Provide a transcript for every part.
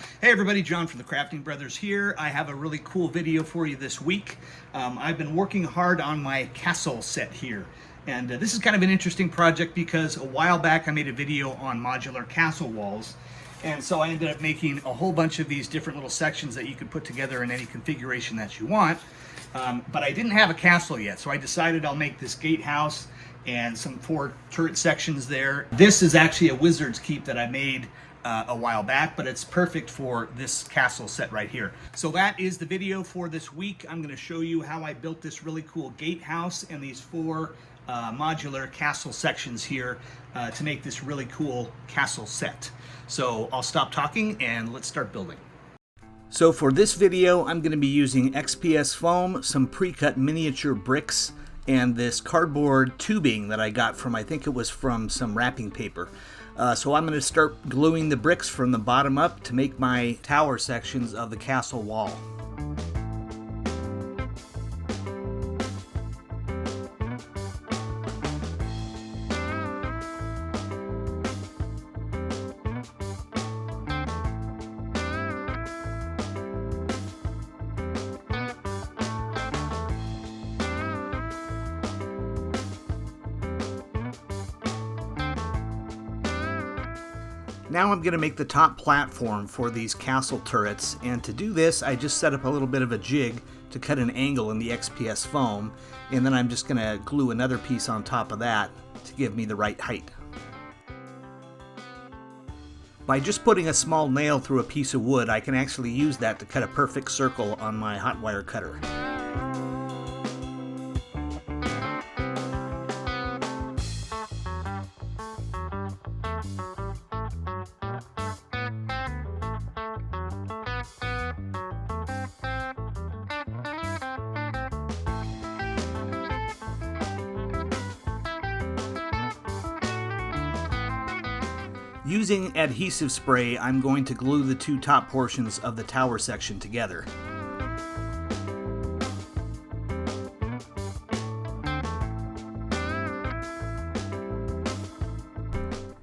Hey everybody, John from the Crafting Brothers here. I have a really cool video for you this week. I've been working hard on my castle set here. And this is kind of an interesting project because a while back I made a video on modular castle walls. And so I ended up making a whole bunch of these different little sections that you could put together in any configuration that you want. But I didn't have a castle yet, so I decided I'll make this gatehouse and some 4 turret sections there. This is actually a wizard's keep that I made a while back, but it's perfect for this castle set right here. So that is the video for this week. I'm going to show you how I built this really cool gatehouse and these 4 modular castle sections here to make this really cool castle set. So I'll stop talking and let's start building. So for this video, I'm going to be using XPS foam, some pre-cut miniature bricks, and this cardboard tubing that I got from, I think it was from some wrapping paper. So I'm going to start gluing the bricks from the bottom up to make my tower sections of the castle wall. Now I'm going to make the top platform for these castle turrets, and to do this I just set up a little bit of a jig to cut an angle in the XPS foam, and then I'm just going to glue another piece on top of that to give me the right height. By just putting a small nail through a piece of wood, I can actually use that to cut a perfect circle on my hot wire cutter. Using adhesive spray, I'm going to glue the 2 top portions of the tower section together.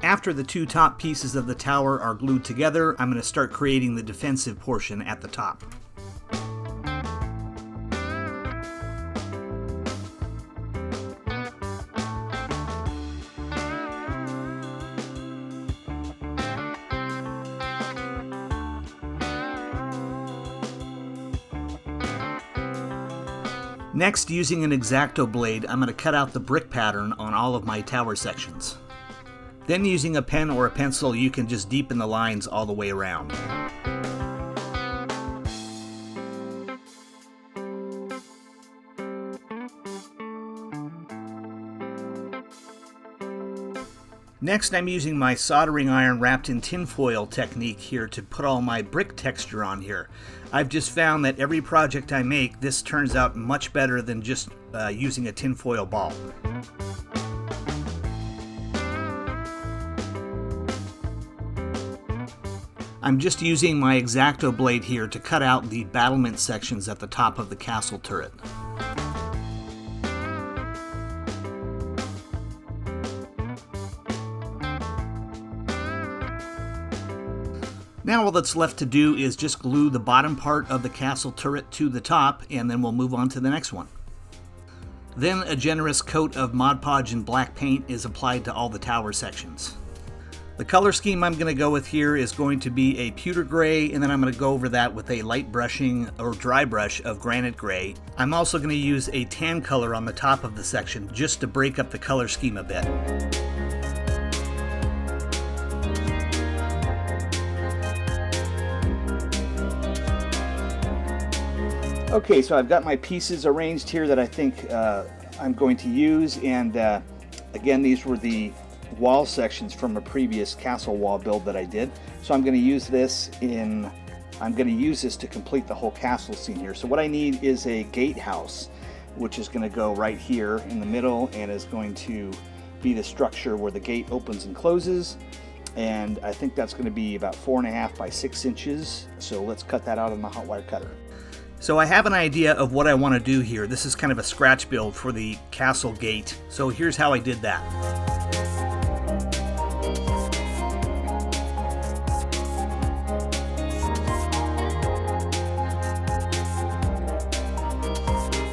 After the 2 top pieces of the tower are glued together, I'm going to start creating the defensive portion at the top. Next, using an X-Acto blade, I'm going to cut out the brick pattern on all of my tower sections. Then using a pen or a pencil, you can just deepen the lines all the way around. Next, I'm using my soldering iron wrapped in tinfoil technique here to put all my brick texture on here. I've just found that every project I make, this turns out much better than just using a tinfoil ball. I'm just using my X-Acto blade here to cut out the battlement sections at the top of the castle turret. Now all that's left to do is just glue the bottom part of the castle turret to the top, and then we'll move on to the next one. Then a generous coat of Mod Podge and black paint is applied to all the tower sections. The color scheme I'm going to go with here is going to be a pewter gray, and then I'm going to go over that with a light brushing or dry brush of granite gray. I'm also going to use a tan color on the top of the section just to break up the color scheme a bit. Okay, so I've got my pieces arranged here that I think I'm going to use, and again, these were the wall sections from a previous castle wall build that I did. So I'm going to use this to complete the whole castle scene here. So what I need is a gatehouse, which is going to go right here in the middle and is going to be the structure where the gate opens and closes. And I think that's going to be about 4.5 by 6 inches. So let's cut that out on the hot wire cutter. So I have an idea of what I want to do here. This is kind of a scratch build for the castle gate. So here's how I did that.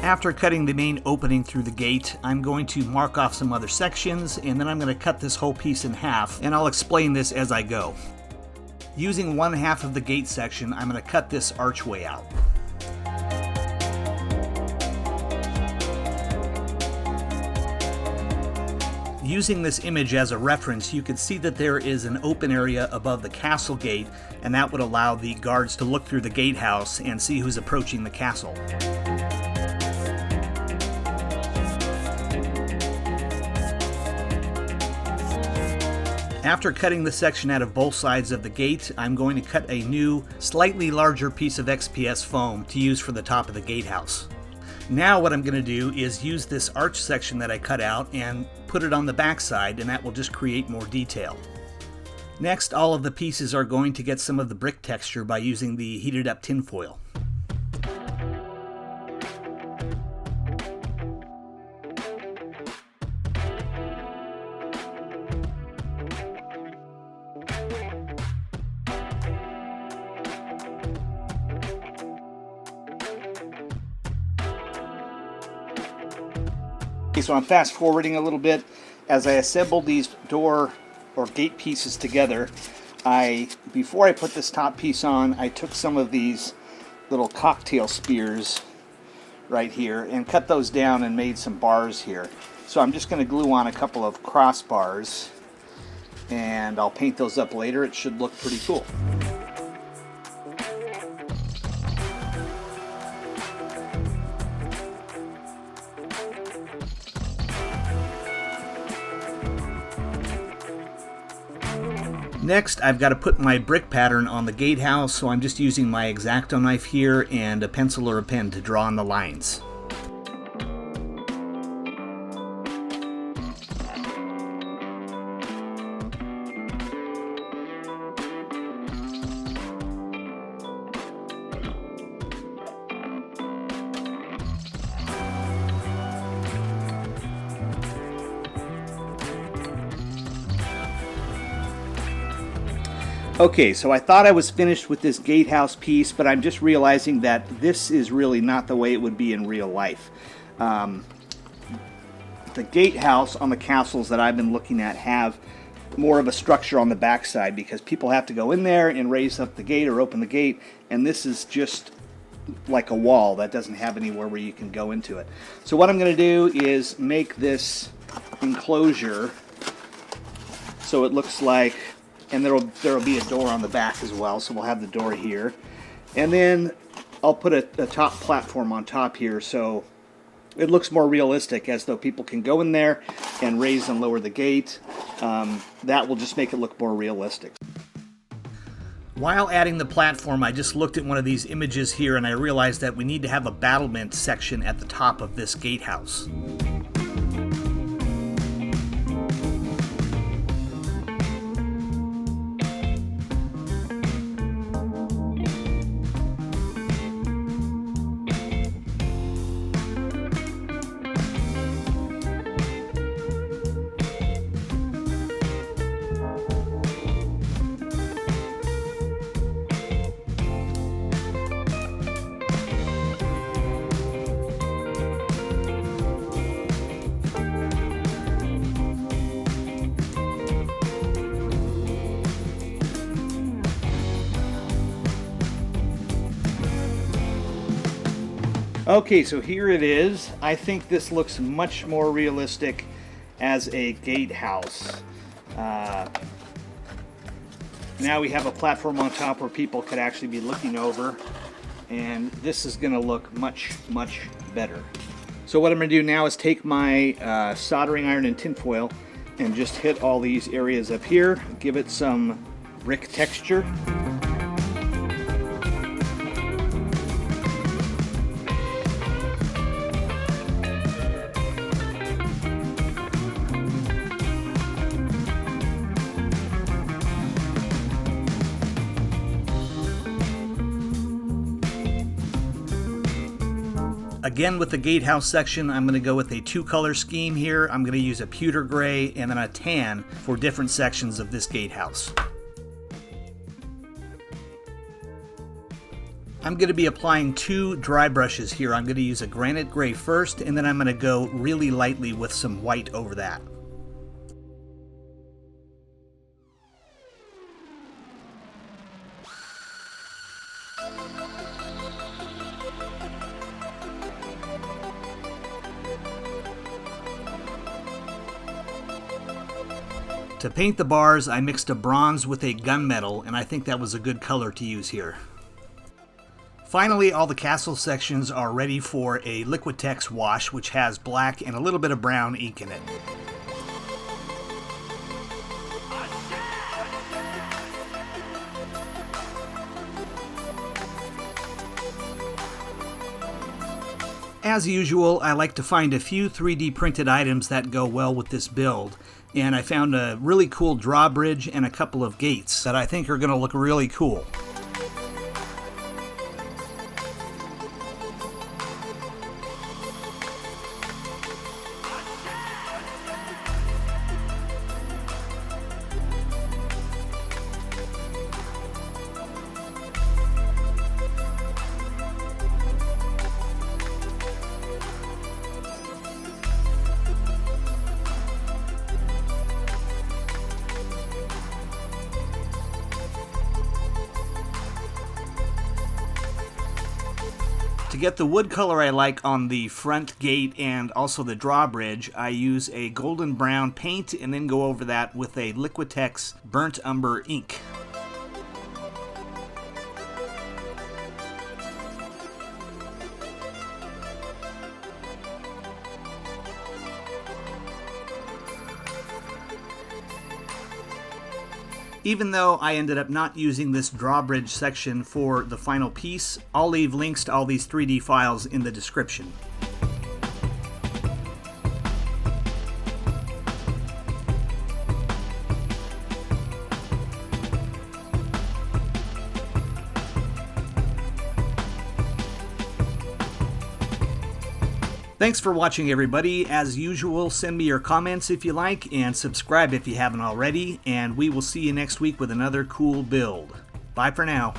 After cutting the main opening through the gate, I'm going to mark off some other sections, and then I'm going to cut this whole piece in half, and I'll explain this as I go. Using one half of the gate section, I'm going to cut this archway out. Using this image as a reference, you can see that there is an open area above the castle gate, and that would allow the guards to look through the gatehouse and see who's approaching the castle. After cutting the section out of both sides of the gate, I'm going to cut a new, slightly larger piece of XPS foam to use for the top of the gatehouse. Now what I'm going to do is use this arch section that I cut out and put it on the back side, and that will just create more detail. Next, all of the pieces are going to get some of the brick texture by using the heated up tin foil. So I'm fast forwarding a little bit. As I assemble these door or gate pieces together, before I put this top piece on, I took some of these little cocktail spears right here and cut those down and made some bars here. So I'm just going to glue on a couple of crossbars, and I'll paint those up later. It should look pretty cool. Next, I've got to put my brick pattern on the gatehouse, so I'm just using my X-Acto knife here and a pencil or a pen to draw on the lines. Okay, so I thought I was finished with this gatehouse piece, but I'm just realizing that this is really not the way it would be in real life. The gatehouse on the castles that I've been looking at have more of a structure on the backside because people have to go in there and raise up the gate or open the gate, and this is just like a wall that doesn't have anywhere where you can go into it. So what I'm going to do is make this enclosure so it looks like, and there'll be a door on the back as well, so we'll have the door here. And then I'll put a top platform on top here so it looks more realistic, as though people can go in there and raise and lower the gate. That will just make it look more realistic. While adding the platform, I just looked at one of these images here and I realized that we need to have a battlement section at the top of this gatehouse. Okay, so here it is. I think this looks much more realistic as a gatehouse. Now we have a platform on top where people could actually be looking over, and this is going to look much, much better. So what I'm going to do now is take my soldering iron and tinfoil and just hit all these areas up here, give it some brick texture. Again, with the gatehouse section, I'm going to go with a two-color scheme here. I'm going to use a pewter gray and then a tan for different sections of this gatehouse. I'm going to be applying 2 dry brushes here. I'm going to use a granite gray first, and then I'm going to go really lightly with some white over that. To paint the bars, I mixed a bronze with a gunmetal, and I think that was a good color to use here. Finally, all the castle sections are ready for a Liquitex wash, which has black and a little bit of brown ink in it. As usual, I like to find a few 3D printed items that go well with this build, and I found a really cool drawbridge and a couple of gates that I think are going to look really cool. To get the wood color I like on the front gate and also the drawbridge, I use a golden brown paint and then go over that with a Liquitex burnt umber ink. Even though I ended up not using this drawbridge section for the final piece, I'll leave links to all these 3D files in the description. Thanks for watching, everybody. As usual, send me your comments if you like, and subscribe if you haven't already, and we will see you next week with another cool build. Bye for now.